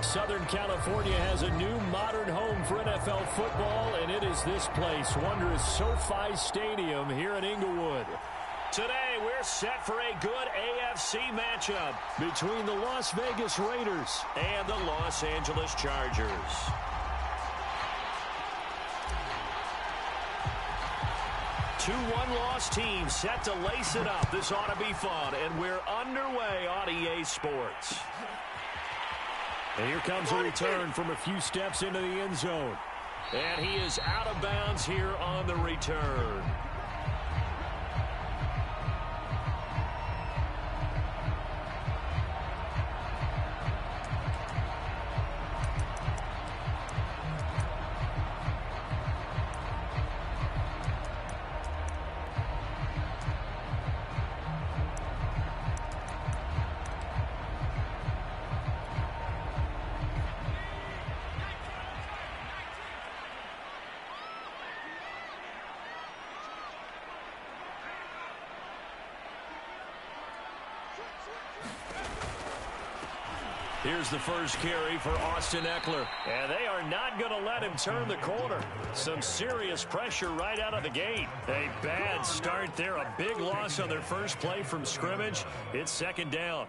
Southern California has a new modern home for NFL football, and it is this place, wondrous SoFi Stadium here in Inglewood. Today, we're set for a good AFC matchup between the Las Vegas Raiders and the Los Angeles Chargers. Two one-loss teams set to lace it up. This ought to be fun, and we're underway on EA Sports. And here comes a return from a few steps into the end zone. And he is out of bounds here on the return. Here's the first carry for Austin Ekeler. And they are not going to let him turn the corner. Some serious pressure right out of the gate. A bad start there. A big loss on their first play from scrimmage. It's second down.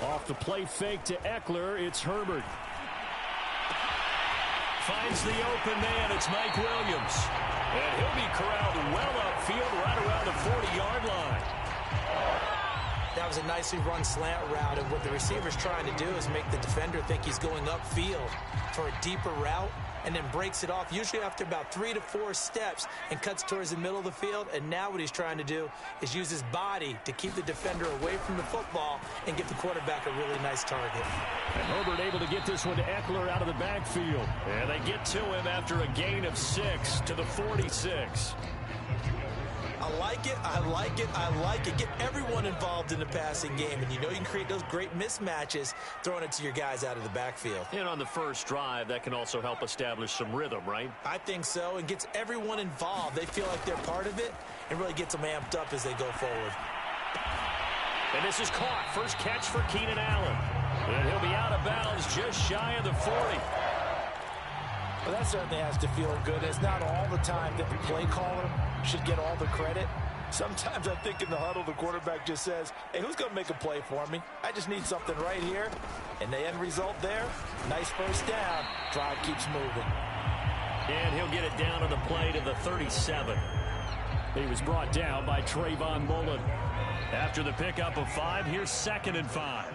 Off the play fake to Ekeler, it's Herbert. Finds the open man, it's Mike Williams. And he'll be corralled well upfield right around the 40-yard line. That was a nicely run slant route, and what the receiver's trying to do is make the defender think he's going upfield for a deeper route, and then breaks it off, usually after about 3 to 4 steps, and cuts towards the middle of the field. And now what he's trying to do is use his body to keep the defender away from the football and give the quarterback a really nice target. And Herbert able to get this one to Ekeler out of the backfield. And they get to him after a gain of 6 to the 46. I like it, I like it, I like it. Get everyone involved in the passing game, and you know you can create those great mismatches throwing it to your guys out of the backfield. And on the first drive, that can also help establish some rhythm, right? I think so, and gets everyone involved. They feel like they're part of it, and really gets them amped up as they go forward. And this is caught. First catch for Keenan Allen. And he'll be out of bounds just shy of the 40. Well, that certainly has to feel good. It's not all the time that the play caller should get all the credit. Sometimes I think in the huddle, the quarterback just says, hey, who's going to make a play for me? I just need something right here. And the end result there, nice first down. Drive keeps moving. And he'll get it down to the play to the 37. He was brought down by Trayvon Mullen. After the pickup of 5, here's 2nd and 5.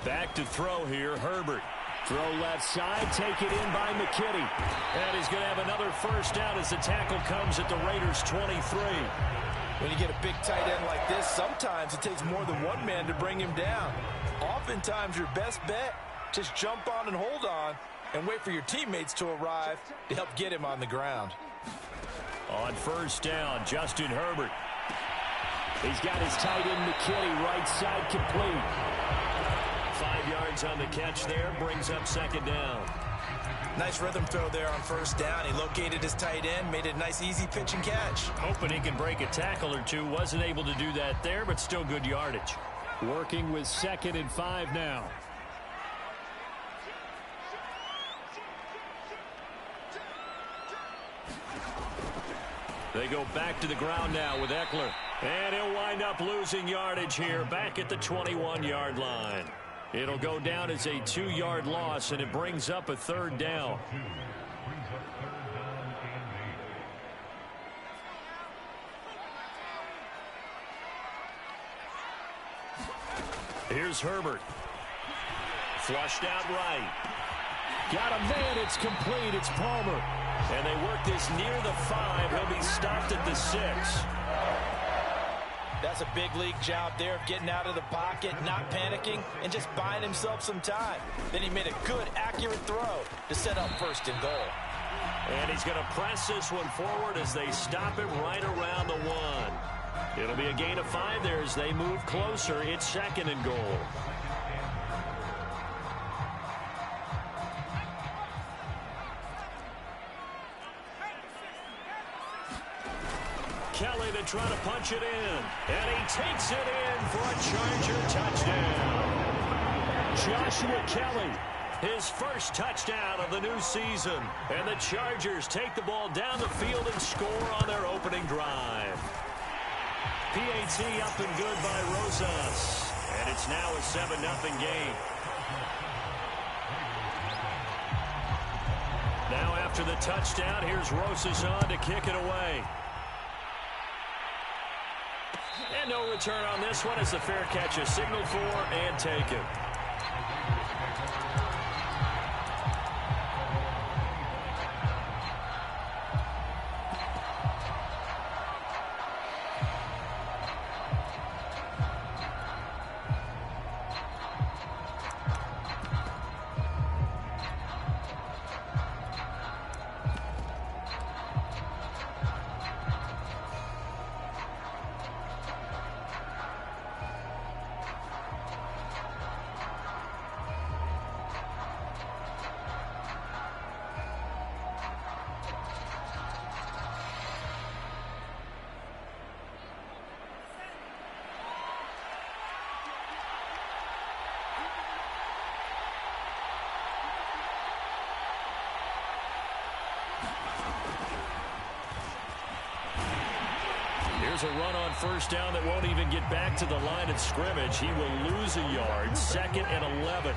Back to throw here, Herbert. Throw left side, take it in by McKinney. And he's going to have another first down as the tackle comes at the Raiders' 23. When you get a big tight end like this, sometimes it takes more than one man to bring him down. Oftentimes, your best bet, just jump on and hold on and wait for your teammates to arrive to help get him on the ground. On first down, Justin Herbert. He's got his tight end McKinney, right side complete. 5 yards on the catch there, brings up 2nd down. Nice rhythm throw there on first down. He located his tight end, made it a nice easy pitch and catch. Hoping he can break a tackle or two. Wasn't able to do that there, but still good yardage. Working with 2nd and 5 now. They go back to the ground now with Ekeler. And he'll wind up losing yardage here back at the 21-yard line. It'll go down as a 2-yard loss, and it brings up a 3rd down. Here's Herbert. Flushed out right. Got a man, it's complete, it's Palmer. And they work this near the 5. He'll be stopped at the 6. That's a big league job there of getting out of the pocket, not panicking, and just buying himself some time. Then he made a good, accurate throw to set up 1st and goal. And he's going to press this one forward as they stop him right around the 1. It'll be a gain of 5 there as they move closer. It's second and goal. Kelly to try to punch it in. And he takes it in for a Charger touchdown. Joshua Kelly, his first touchdown of the new season. And the Chargers take the ball down the field and score on their opening drive. PAT up and good by Rosas. And it's now a 7-0 game. Now after the touchdown, here's Rosas on to kick it away. And no return on this one as the fair catch is signaled for and taken. Here's a run on first down that won't even get back to the line of scrimmage. He will lose a yard. 2nd and 11.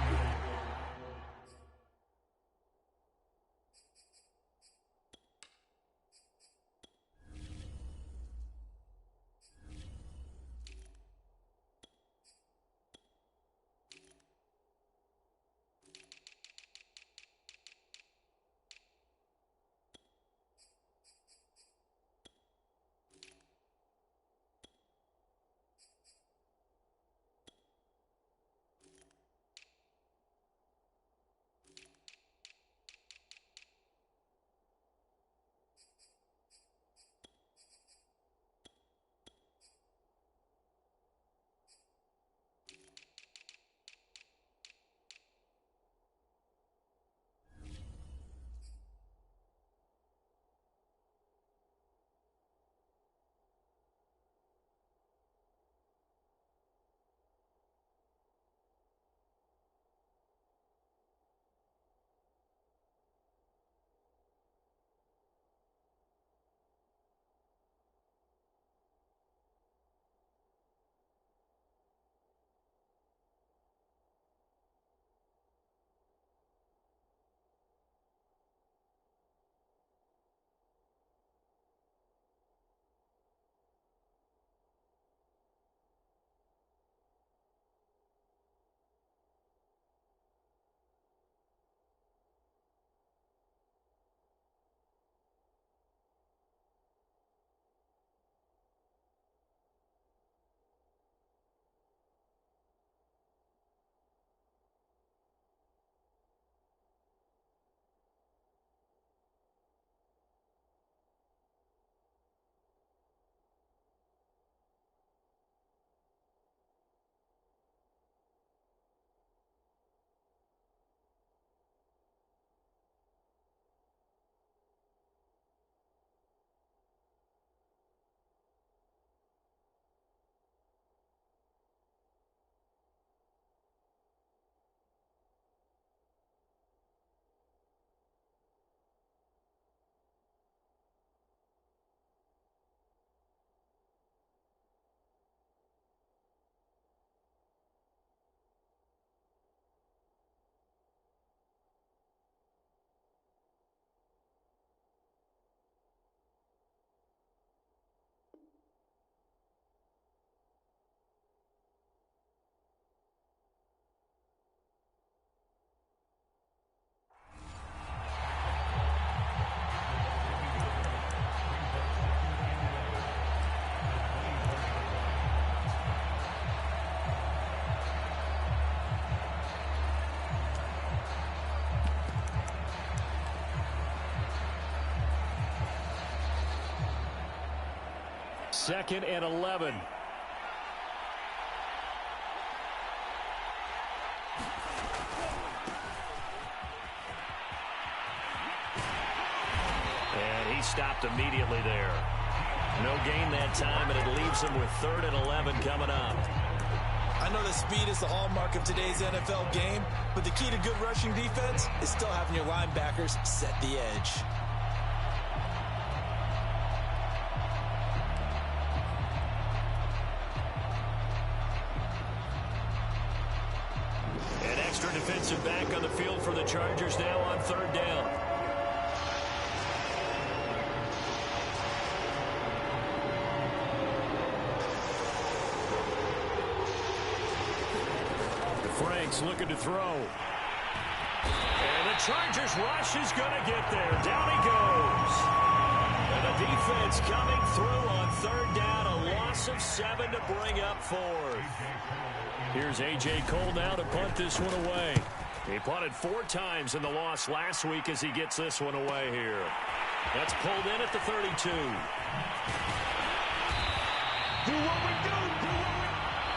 2nd and 11. And he stopped immediately there. No gain that time, and it leaves him with 3rd and 11 coming up. I know that speed is the hallmark of today's NFL game, but the key to good rushing defense is still having your linebackers set the edge. An extra defensive back on the field for the Chargers now on 3rd down. Frank's looking to throw. And the Chargers rush is going to get there. Down he goes. And the defense coming through on 3rd down. A loss of 7 to bring up 4th. Here's A.J. Cole now to punt this one away. He punted 4 times in the loss last week as he gets this one away here. That's pulled in at the 32. Do what we do.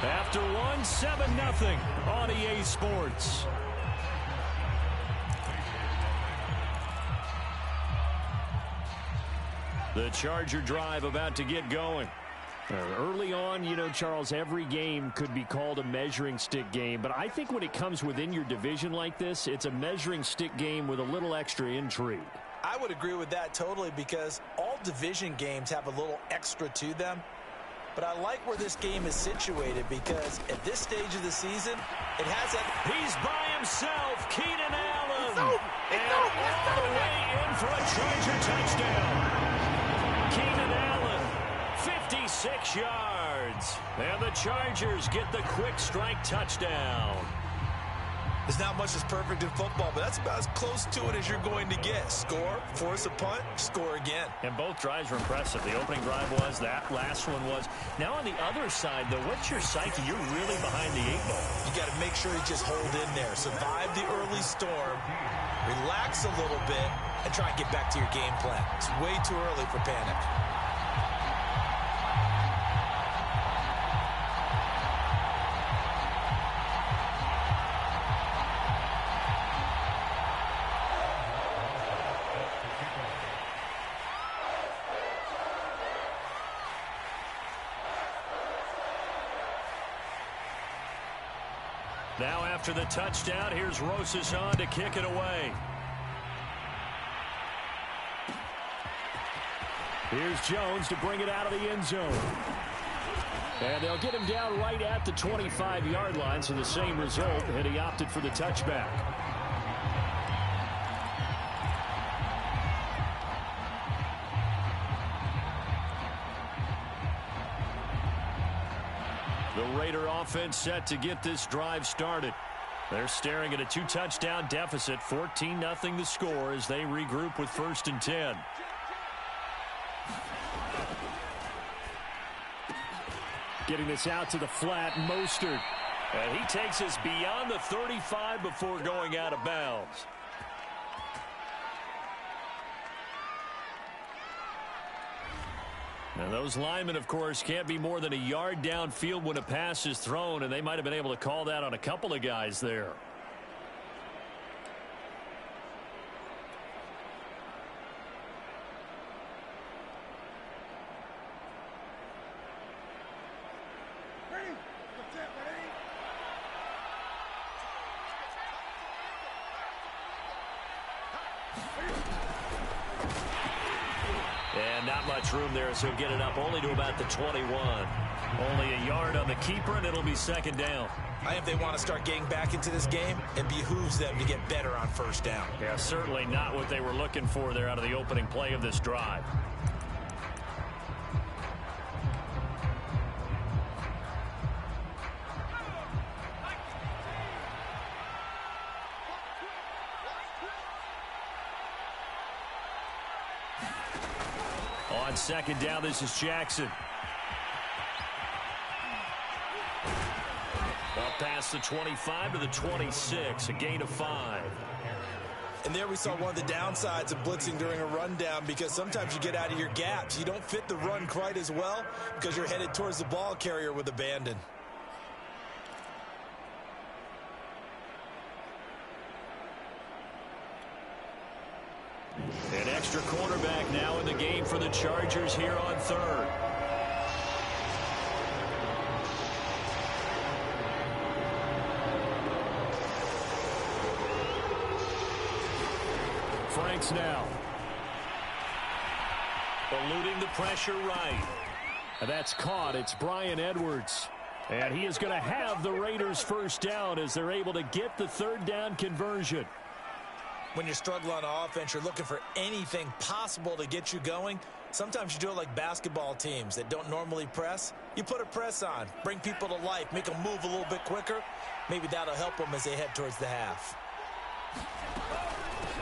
After 1, 7-0 on EA Sports. The Charger drive about to get going. Early on, you know, Charles, every game could be called a measuring stick game, but I think when it comes within your division like this, it's a measuring stick game with a little extra intrigue. I would agree with that totally, because all division games have a little extra to them. But I like where this game is situated, because at this stage of the season, it has a... He's by himself, Keenan Allen. And all the way in for a Charger touchdown. Keenan Allen, 56 yards. And the Chargers get the quick strike touchdown. There's not much that's perfect in football, but that's about as close to it as you're going to get. Score, force a punt, score again. And both drives were impressive. The opening drive was, that last one was. Now on the other side, though, what's your psyche? You're really behind the 8 ball. You got to make sure you just hold in there. Survive the early storm, relax a little bit, and try and get back to your game plan. It's way too early for panic. Now after the touchdown, here's Rosas on to kick it away. Here's Jones to bring it out of the end zone. And they'll get him down right at the 25-yard line, so the same result, and he opted for the touchback. The Raider offense set to get this drive started. They're staring at a 2-touchdown deficit, 14-0 the score as they regroup with 1st and 10. Getting this out to the flat, Mostert. And he takes us beyond the 35 before going out of bounds. And those linemen, of course, can't be more than a yard downfield when a pass is thrown, and they might have been able to call that on a couple of guys there. And not much room there, so he'll get it up only to about the 21. Only a yard on the keeper, and it'll be 2nd down. I think they want to start getting back into this game, it behooves them to get better on 1st down. Yeah, certainly not what they were looking for there out of the opening play of this drive. On 2nd down, this is Jackson. Up past the 25 to the 26, a gain of 5. And there we saw one of the downsides of blitzing during a rundown, because sometimes you get out of your gaps. You don't fit the run quite as well because you're headed towards the ball carrier with abandon. An extra cornerback now in the game for the Chargers here on third. Franks now. Eluding the pressure right. And that's caught. It's Bryan Edwards. And he is going to have the Raiders first down as they're able to get the third down conversion. When you're struggling on offense, you're looking for anything possible to get you going. Sometimes you do it like basketball teams that don't normally press. You put a press on, bring people to life, make them move a little bit quicker. Maybe that'll help them as they head towards the half.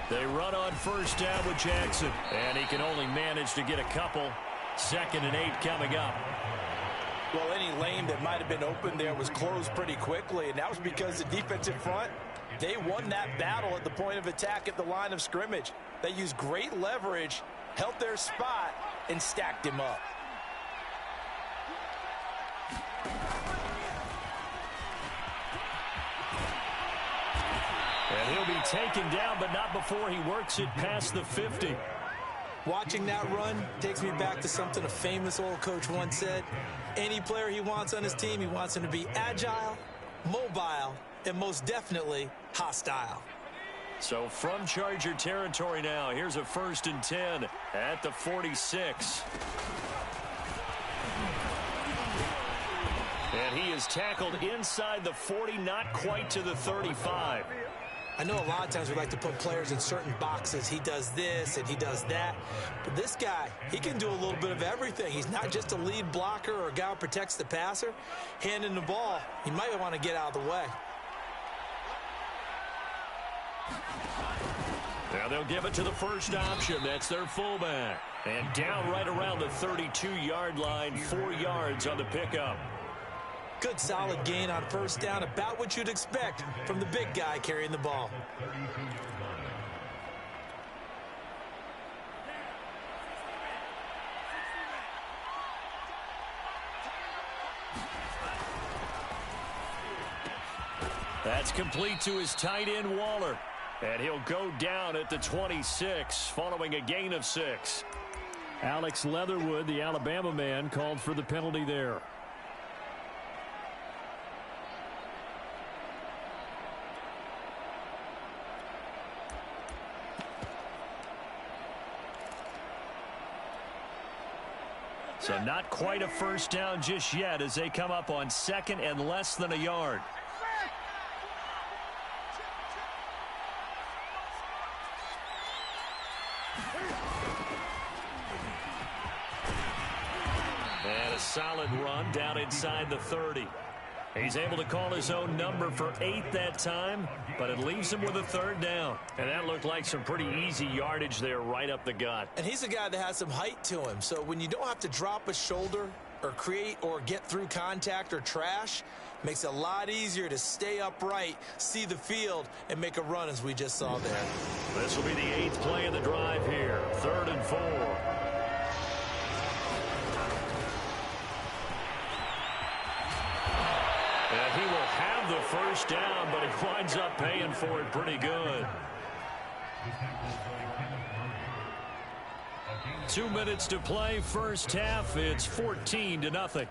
They run on first down with Jackson, and he can only manage to get a couple. 2nd and 8 coming up. Well, any lane that might have been open there was closed pretty quickly, and that was because the defensive front, they won that battle at the point of attack at the line of scrimmage. They used great leverage, held their spot, and stacked him up. And he'll be taken down, but not before he works it past the 50. Watching that run takes me back to something a famous old coach once said. Any player he wants on his team, he wants him to be agile, mobile, and most definitely hostile. So from Charger territory now, here's a 1st and 10 at the 46. And he is tackled inside the 40, not quite to the 35. I know a lot of times we like to put players in certain boxes. He does this and he does that. But this guy, he can do a little bit of everything. He's not just a lead blocker or a guy who protects the passer. Handing the ball, you might want to get out of the way. Now they'll give it to the first option. That's their fullback. And down right around the 32-yard line, 4 yards on the pickup. Good solid gain on first down, about what you'd expect from the big guy carrying the ball. That's complete to his tight end, Waller. And he'll go down at the 26 following a gain of 6. Alex Leatherwood, the Alabama man, called for the penalty there. So not quite a first down just yet as they come up on 2nd and less than a yard. And a solid run down inside the 30. He's able to call his own number for 8 that time, but it leaves him with a 3rd down. And that looked like some pretty easy yardage there right up the gut. And he's a guy that has some height to him, so when you don't have to drop a shoulder or create or get through contact or trash, makes it a lot easier to stay upright, see the field, and make a run as we just saw there. This will be the 8th play of the drive here, 3rd and 4. And he will have the first down, but he winds up paying for it pretty good. 2 minutes to play, first half. It's 14-0.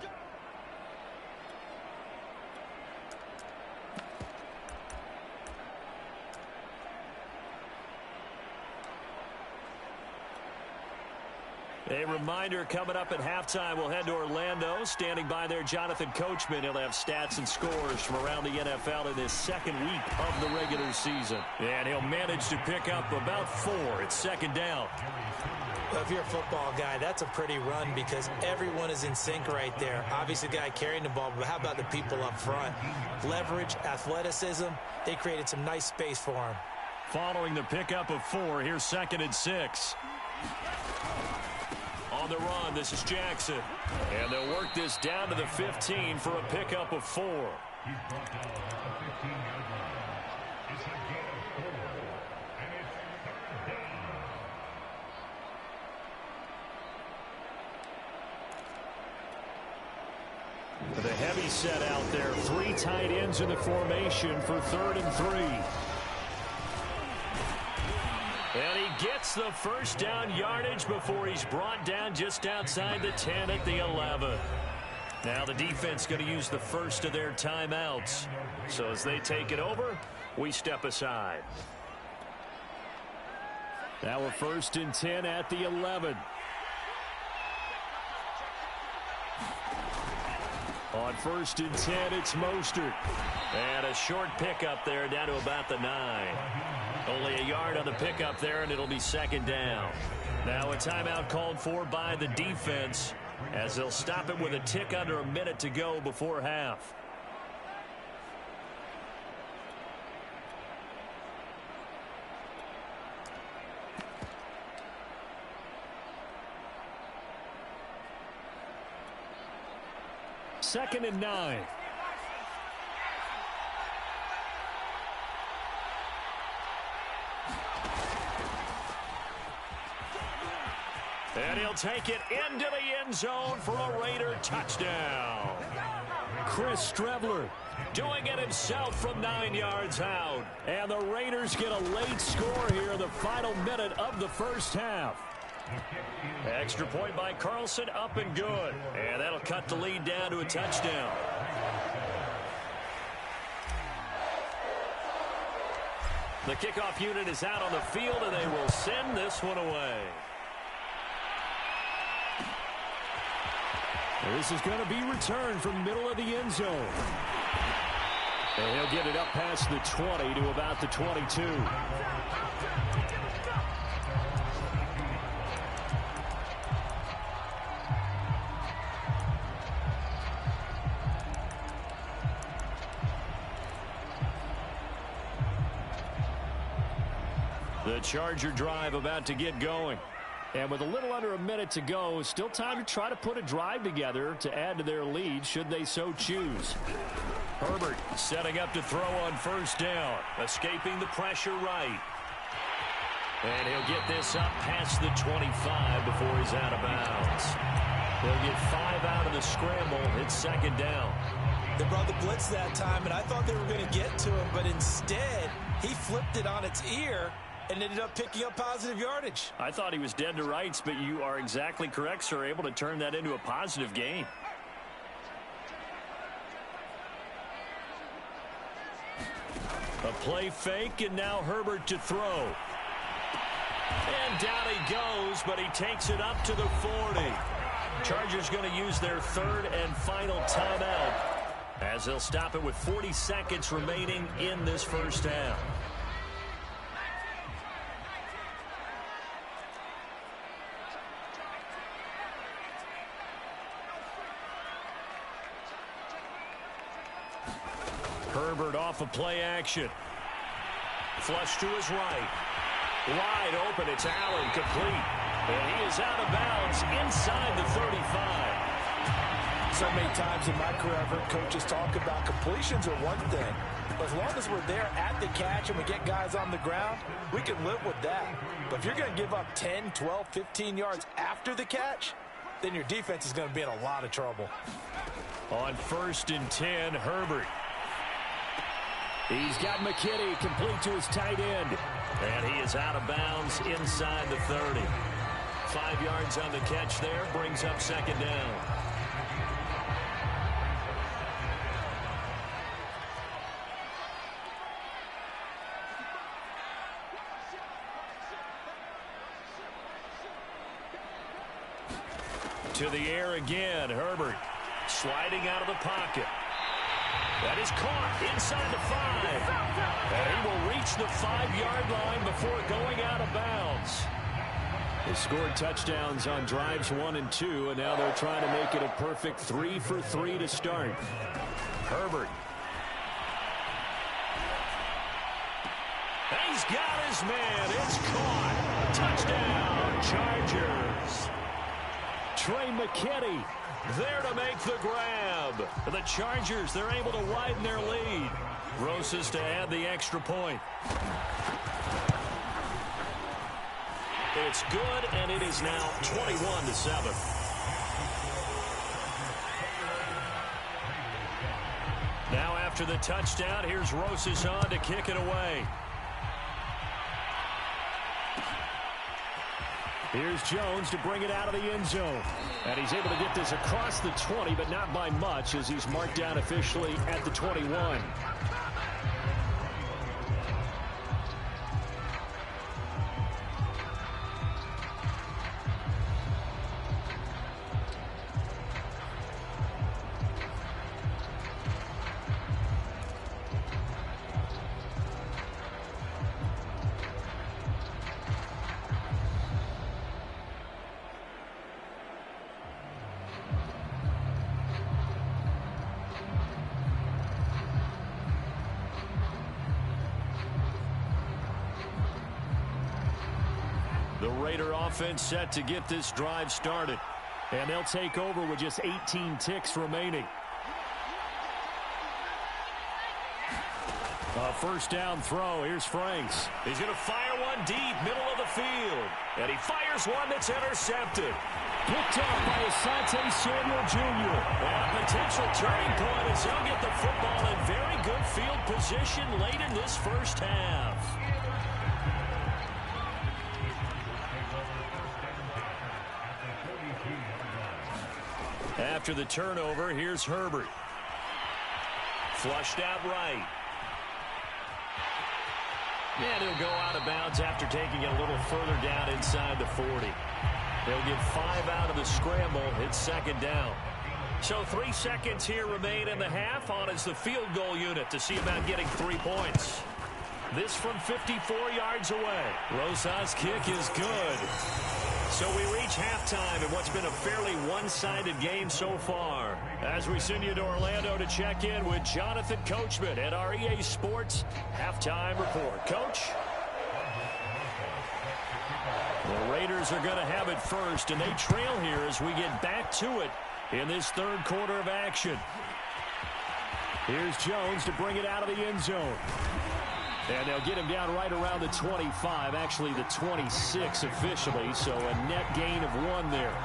A reminder, coming up at halftime, we'll head to Orlando. Standing by there, Jonathan Coachman. He'll have stats and scores from around the NFL in his 2nd week of the regular season. And he'll manage to pick up about 4. It's 2nd down. Well, if you're a football guy, that's a pretty run because everyone is in sync right there. Obviously, the guy carrying the ball, but how about the people up front? Leverage, athleticism, they created some nice space for him. Following the pickup of 4, here's 2nd and 6. On the run, this is Jackson. And they'll work this down to the 15 for a pickup of 4. set out there. 3 tight ends in the formation for 3rd and 3. And he gets the first down yardage before he's brought down just outside the 10 at the 11. Now the defense going to use the first of their timeouts. So as they take it over, we step aside. Now we're 1st and 10 at the 11. On 1st and 10, it's Mostert. And a short pickup there down to about the 9. Only a yard on the pickup there, and it'll be 2nd down. Now a timeout called for by the defense as they'll stop it with a tick under a minute to go before half. Second and 9. And he'll take it into the end zone for a Raider touchdown. Chris Streveler doing it himself from 9 yards out. And the Raiders get a late score here in the final minute of the first half. Extra point by Carlson, up and good. And that'll cut the lead down to a touchdown. The kickoff unit is out on the field, and they will send this one away. This is going to be returned from middle of the end zone. And he'll get it up past the 20 to about the 22. The Charger drive about to get going. And with a little under a minute to go, still time to try to put a drive together to add to their lead should they so choose. Herbert setting up to throw on 1st down, escaping the pressure right. And he'll get this up past the 25 before he's out of bounds. He'll get 5 out of the scramble. It's 2nd down. They brought the blitz that time, and I thought they were going to get to him, but instead he flipped it on its ear and ended up picking up positive yardage. I thought he was dead to rights, but you are exactly correct, sir. Able to turn that into a positive gain. A play fake, and now Herbert to throw. And down he goes, but he takes it up to the 40. Chargers going to use their 3rd and final timeout as they'll stop it with 40 seconds remaining in this first half. Herbert off of play action. Flush to his right. Wide open. It's Allen, complete. And he is out of bounds inside the 35. So many times in my career, I've heard coaches talk about completions are one thing. But as long as we're there at the catch and we get guys on the ground, we can live with that. But if you're going to give up 10, 12, 15 yards after the catch, then your defense is going to be in a lot of trouble. On 1st and 10, Herbert. He's got McKinney complete to his tight end. And he is out of bounds inside the 30. 5 yards on the catch there, brings up 2nd down. To the air again, Herbert sliding out of the pocket. That is caught inside the 5. And he will reach the 5-yard line before going out of bounds. They scored touchdowns on drives 1 and 2, and now they're trying to make it a perfect 3 for 3 to start. Herbert. He's got his man. It's caught. Touchdown, Chargers. Trey McKinney there to make the grab. The Chargers, they're able to widen their lead. Rosas to add the extra point. It's good, and it is now 21-7. After the touchdown, here's Rosas on to kick it away. Here's Jones to bring it out of the end zone. And he's able to get this across the 20, but not by much, as he's marked down officially at the 21. The Raider offense set to get this drive started. And they'll take over with just 18 ticks remaining. A first down throw. Here's Franks. He's going to fire one deep, middle of the field. And he fires one that's intercepted. Picked off by Asante Samuel Jr. And a potential turning point as he'll get the football in very good field position late in this first half. After the turnover, here's Herbert. Flushed out right. And he'll go out of bounds after taking it a little further down inside the 40. They'll get 5 out of the scramble. It's second down. So 3 seconds here remain in the half. On is the field goal unit to see about getting 3 points. This from 54 yards away. Rosas' kick is good. So we reach halftime in what's been a fairly one-sided game so far. As we send you to Orlando to check in with Jonathan Coachman at our EA Sports Halftime Report. Coach? The Raiders are going to have it first, and they trail here as we get back to it in this third quarter of action. Here's Jones to bring it out of the end zone. And they'll get him down right around the 25, actually the 26 officially, so a net gain of 1 there.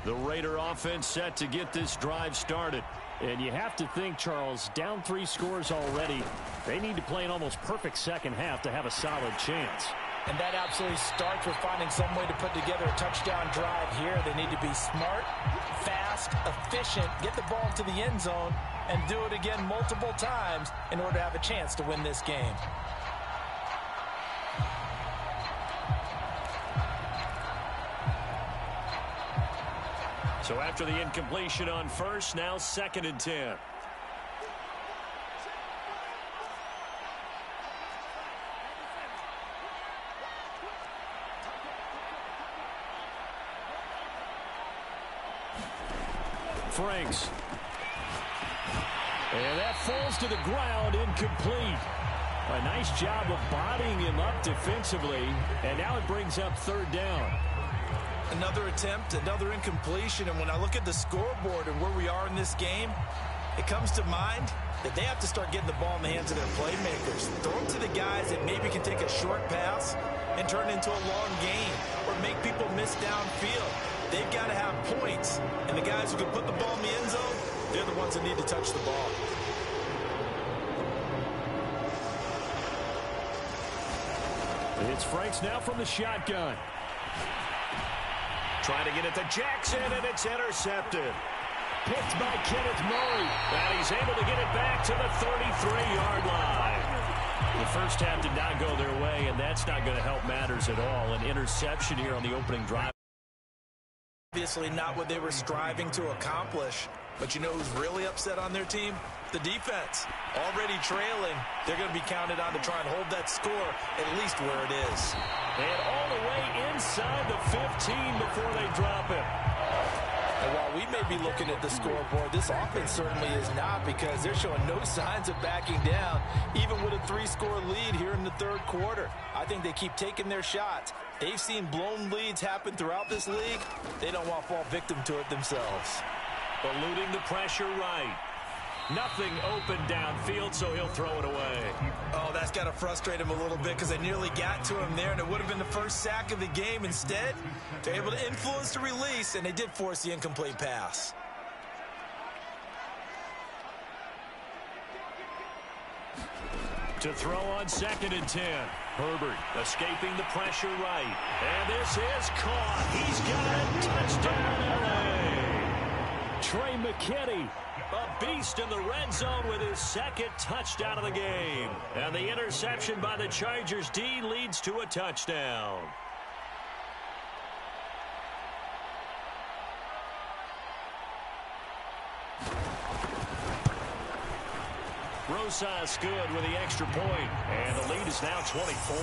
The Raider offense set to get this drive started. And you have to think, Charles, down 3 scores already. They need to play an almost perfect second half to have a solid chance. And that absolutely starts with finding some way to put together a touchdown drive here. They need to be smart, fast, efficient, get the ball to the end zone, and do it again multiple times in order to have a chance to win this game. So after the incompletion on first, now 2nd and 10. Franks. And that falls to the ground, incomplete. A nice job of bodying him up defensively, and now it brings up 3rd down. Another attempt, another incompletion, and when I look at the scoreboard and where we are in this game, it comes to mind that they have to start getting the ball in the hands of their playmakers. Throw it to the guys that maybe can take a short pass and turn it into a long gain or make people miss downfield. They've got to have points, and the guys who can put the ball in the end zone, they're the ones that need to touch the ball. It's Franks now from the shotgun. Trying to get it to Jackson, and it's intercepted. Picked by Kenneth Murray. And he's able to get it back to the 33-yard line. The first half did not go their way, and that's not going to help matters at all. An interception here on the opening drive. Obviously not what they were striving to accomplish. But you know who's really upset on their team? The defense. Already trailing. They're going to be counted on to try and hold that score at least where it is. And all the way inside the 15 before they drop it. And while we may be looking at the scoreboard, this offense certainly is not, because they're showing no signs of backing down, even with a 3-score lead here in the third quarter. I think they keep taking their shots. They've seen blown leads happen throughout this league. They don't want to fall victim to it themselves. Eluding the pressure right. Nothing open downfield, so he'll throw it away. Oh, that's got to frustrate him a little bit, because they nearly got to him there, and it would have been the first sack of the game. Instead, they're able to influence the release, and they did force the incomplete pass. To throw on 2nd and 10. Herbert escaping the pressure right. And this is caught. He's got it. Touchdown, L.A. Trey McKinney, a beast in the red zone with his 2nd touchdown of the game. And the interception by the Chargers D leads to a touchdown. Rosas good with the extra point, and the lead is now 24.